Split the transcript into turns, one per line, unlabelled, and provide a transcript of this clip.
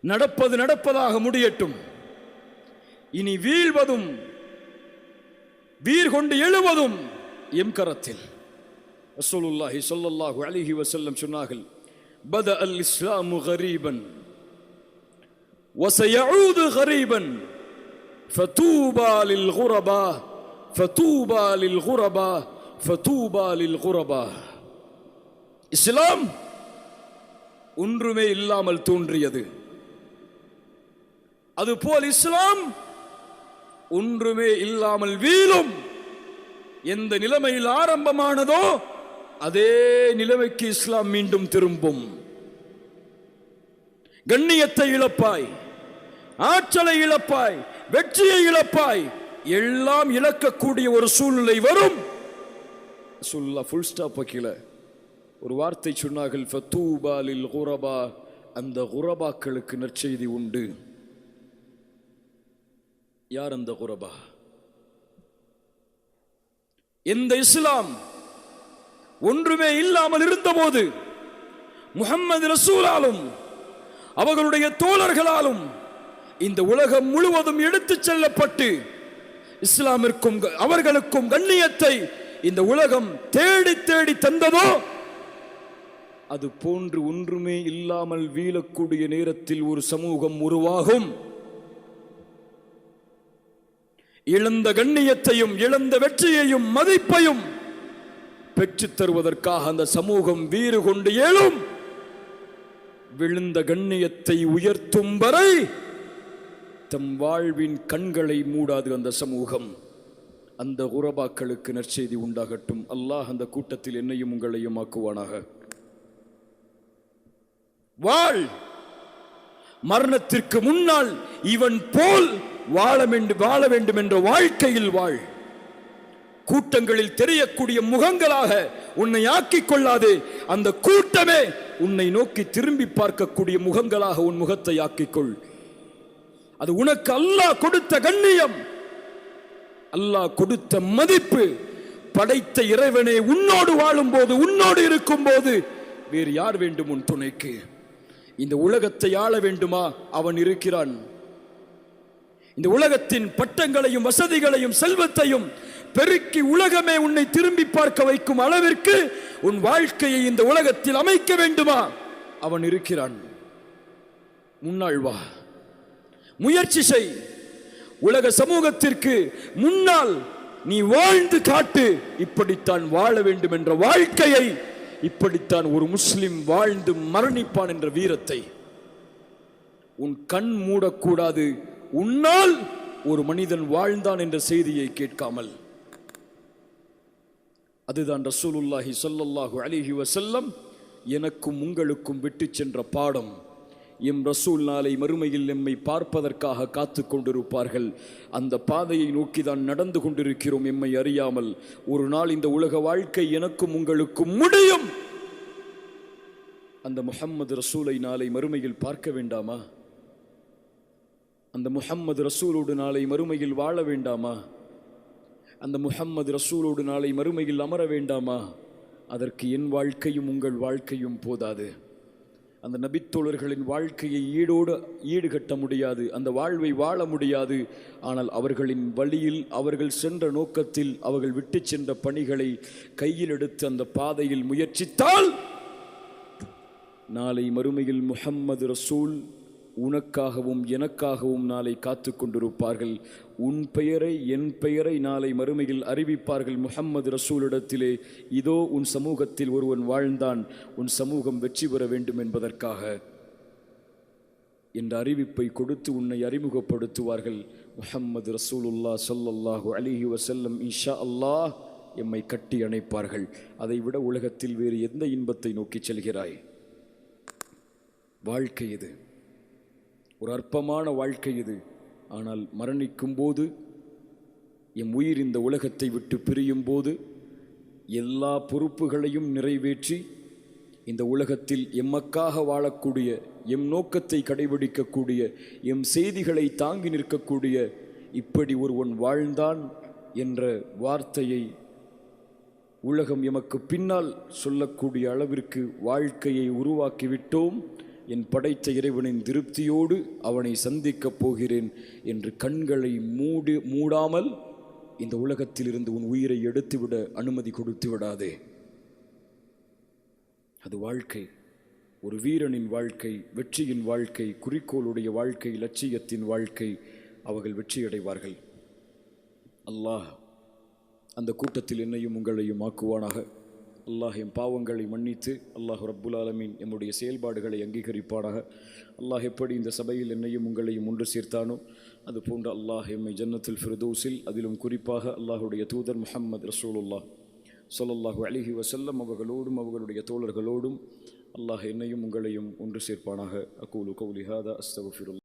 நடப்பது நடப்பதாக முடியட்டும். இனி வீழ்வதும் வீர் கொண்டு எழுவதும் எம் கரத்தில். ரசூலுல்லாஹி ஸல்லல்லாஹு அலைஹி வஸல்லம் சொன்னார்கள், பத அல் இஸ்லாமு கரீபன் வஸயஊது கரீபன் ஃபதூபா லில் குரபா ஃபதூபா லில் குரபா ஃபதூபா லில் குரபா. இஸ்லாம் ஒன்றுமே இல்லாமல் தோன்றியது. அதுபோல் இஸ்லாம் ஒன்றுமே இல்லாமல் வீழும். எந்த நிலைமையில் ஆரம்பமானதோ அதே நிலைமைக்கு இஸ்லாம் மீண்டும் திரும்பும். கண்ணியத்தை இழப்பாய், ஆற்றலை இழப்பாய், வெற்றியை இழப்பாய், எல்லாம் இழக்கக்கூடிய ஒரு சூழ்நிலை வரும். ஃபுல் ஸ்டாப் வைக்கல, ஒரு வார்த்தை சொன்னார்கள், ஃபதூபா லில் குரபா. அந்த குரபாக்களுக்கு நற்செய்தி உண்டு. யார் அந்த குரபா? எந்த இஸ்லாம் ஒன்றுமே இல்லாமல் இருந்தபோது முஹம்மது ரசூலாலும் அவர்களுடைய தோழர்களாலும் இந்த உலகம் முழுவதும் எடுத்துச் செல்லப்பட்டு இஸ்லாமிற்கும் அவர்களுக்கும் கண்ணியத்தை இந்த உலகம் தேடி தேடி தந்ததோ, அது போன்று ஒன்றுமே இல்லாமல் வீழக்கூடிய நேரத்தில் ஒரு சமூகம் உருவாகும். இழந்த கண்ணியத்தையும் இழந்த வெற்றியையும் மதிப்பையும் பெற்றுத் தருவதற்காக அந்த சமூகம் வீறு கொண்டு எழும். விழுந்த கண்ணியத்தை உயர்த்தும் வரை தம் வாழ்வின் கண்களை மூடாது அந்த சமூகம். அந்த குரபாக்களுக்கு நற்செய்தி உண்டாகட்டும். அல்லாஹ் அந்த கூட்டத்தில் என்னையும் உங்களையும் ஆக்குவானாக. வாழ், மரணத்திற்கு முன்னால் இவன் போல் வாழ வேண்டும் என்ற வாழ்க்கையில் வாழ். கூட்டங்களில் தெரியக்கூடிய முகங்களாக உன்னை ஆக்கிக் கொள்ளாது. அந்த கூட்டமே உன்னை நோக்கி திரும்பி பார்க்கக்கூடிய முகங்களாக உன் முகத்தை ஆக்கிக்கொள். அது உனக்கு அல்லாஹ் கொடுத்த கண்ணியம், அல்லாஹ் கொடுத்த மதிப்பு. படைத்த இறைவனே உன்னோடு வாழும் போது, உன்னோடு இருக்கும் போது வேறு யார் வேண்டும் உன் துணைக்கு? இந்த உலகத்தை ஆள வேண்டுமா? அவன் இருக்கிறான். இந்த உலகத்தின் பட்டங்களையும் வசதிகளையும் செல்வத்தையும் பெருக்கி உலகமே உன்னை திரும்பி பார்க்க வைக்கும் அளவிற்கு உன் வாழ்க்கையை இந்த உலகத்தில் அமைக்க வேண்டுமா? அவன் இருக்கிறான். முன்னாள் வா, முயற்சி செய். உலக சமூகத்திற்கு முன்னால் நீ வாழ்ந்து காட்டு. இப்படித்தான் வாழ வேண்டும் என்ற வாழ்க்கையை, இப்படித்தான் ஒரு முஸ்லிம் வாழ்ந்து மரணிப்பான் என்ற வீரத்தை உன் கண் மூடக்கூடாது. உன்னால் ஒரு மனிதன் வாழ்ந்தான் என்ற செய்தியை கேட்காமல். அதுதான் ரசூலுல்லாஹி ஸல்லல்லாஹு அலைஹி வஸல்லம் எனக்கும் உங்களுக்கும் விட்டு சென்ற பாடம். எம் ரசூல் நாளை மறுமையில் எம்மை பார்ப்பதற்காக காத்து கொண்டிருப்பார்கள். அந்த பாதையை நோக்கி தான் நடந்து கொண்டிருக்கிறோம் எம்மை அறியாமல். ஒரு நாள் இந்த உலக வாழ்க்கை எனக்கும் உங்களுக்கும் முடியும். அந்த முஹம்மது ரசூலை நாளை மறுமையில் பார்க்க வேண்டாமா? அந்த முஹம்மது ரசூலோடு நாளை மறுமையில் வாழ வேண்டாமா? அந்த முஹம்மது ரசூலோடு நாளை மறுமையில் அமர வேண்டாமா? அதற்கு என் வாழ்க்கையும் உங்கள் வாழ்க்கையும் போதாது. அந்த நபித்தோழர்களின் வாழ்க்கையை ஈடுகட்ட முடியாது, அந்த வாழ்வை வாழ முடியாது. ஆனால் அவர்களின் வழியில், அவர்கள் சென்ற நோக்கத்தில், அவர்கள் விட்டு சென்ற பணிகளை கையில் எடுத்து அந்த பாதையில் முயற்சித்தால் நாளை மறுமையில் முஹம்மது ரசூல் உனக்காகவும் எனக்காகவும் நாளை காத்து கொண்டிருப்பார்கள். உன் பெயரை, என் பெயரை நாளை மறுமையில் அறிவிப்பார்கள் முஹம்மது ரசூலிடத்திலே. இதோ உன் சமூகத்தில் ஒருவன் வாழ்ந்தான், உன் சமூகம் வெற்றி பெற வேண்டும் என்பதற்காக என்ற அறிவிப்பை கொடுத்து உன்னை அறிமுகப்படுத்துவார்கள். முஹம்மது ரசூலுல்லாஹ் ஸல்லல்லாஹு அலைஹி வஸல்லம் இன்ஷா அல்லாஹ் எம்மை கட்டி அணைப்பார்கள். அதைவிட உலகத்தில் வேறு எந்த இன்பத்தை நோக்கி செல்கிறாய்? வாழ்க்கை இது, ஒரு அற்பமான வாழ்க்கை இது. ஆனால் மரணிக்கும் போது, எம் உயிர் இந்த உலகத்தை விட்டு பிரியும் போது, எல்லா பொறுப்புகளையும் நிறைவேற்றி இந்த உலகத்தில் எம்மக்காக வாழக்கூடிய, எம் நோக்கத்தை கடைபிடிக்கக்கூடிய, எம் செய்திகளை தாங்கி நிற்கக்கூடிய இப்படி ஒருவன் வாழ்ந்தான் என்ற வார்த்தையை உலகம் எமக்கு பின்னால் சொல்லக்கூடிய அளவிற்கு வாழ்க்கையை உருவாக்கிவிட்டோம். என் படைத்த இறைவனின் திருப்தியோடு அவனை சந்திக்கப் போகிறேன் என்று கண்களை மூடாமல் இந்த உலகத்திலிருந்து உன் உயிரை எடுத்துவிட அனுமதி கொடுத்து விடாதே. அது வாழ்க்கை, ஒரு வீரனின் வாழ்க்கை, வெற்றியின் வாழ்க்கை, குறிக்கோளுடைய வாழ்க்கை, லட்சியத்தின் வாழ்க்கை. அவர்கள் வெற்றியடைவார்கள். அல்லாஹ் அந்த கூட்டத்தில் என்னையும் உங்களையும் ஆக்குவானாக. அல்லாஹ் எம் பாவங்களை மன்னித்து அல்லாஹ் ரப்புல் ஆலமீன் எம்முடைய செயல்பாடுகளை அங்கீகரிப்பானாக. அல்லாஹ் எப்படி இந்த சபையில் என்னையும் உங்களையும் ஒன்று சேர்த்தானோ அதுபோன்று அல்லாஹ் எம்மை ஜன்னத்துல் ஃபிர்தௌஸில், அதிலும் குறிப்பாக அல்லாஹுடைய தூதர் முஹம்மது ரசூலுல்லாஹ் ஸல்லல்லாஹு அலைஹி வஸல்லம் அவர்களோடும் அவர்களுடைய தோழர்களோடும் அல்லாஹ் என்னையும் உங்களையும் ஒன்று சேர்ப்பானாக. அகூலு கௌலி ஹாதா அஸ்தக்ஃபிருல்லாஹ்.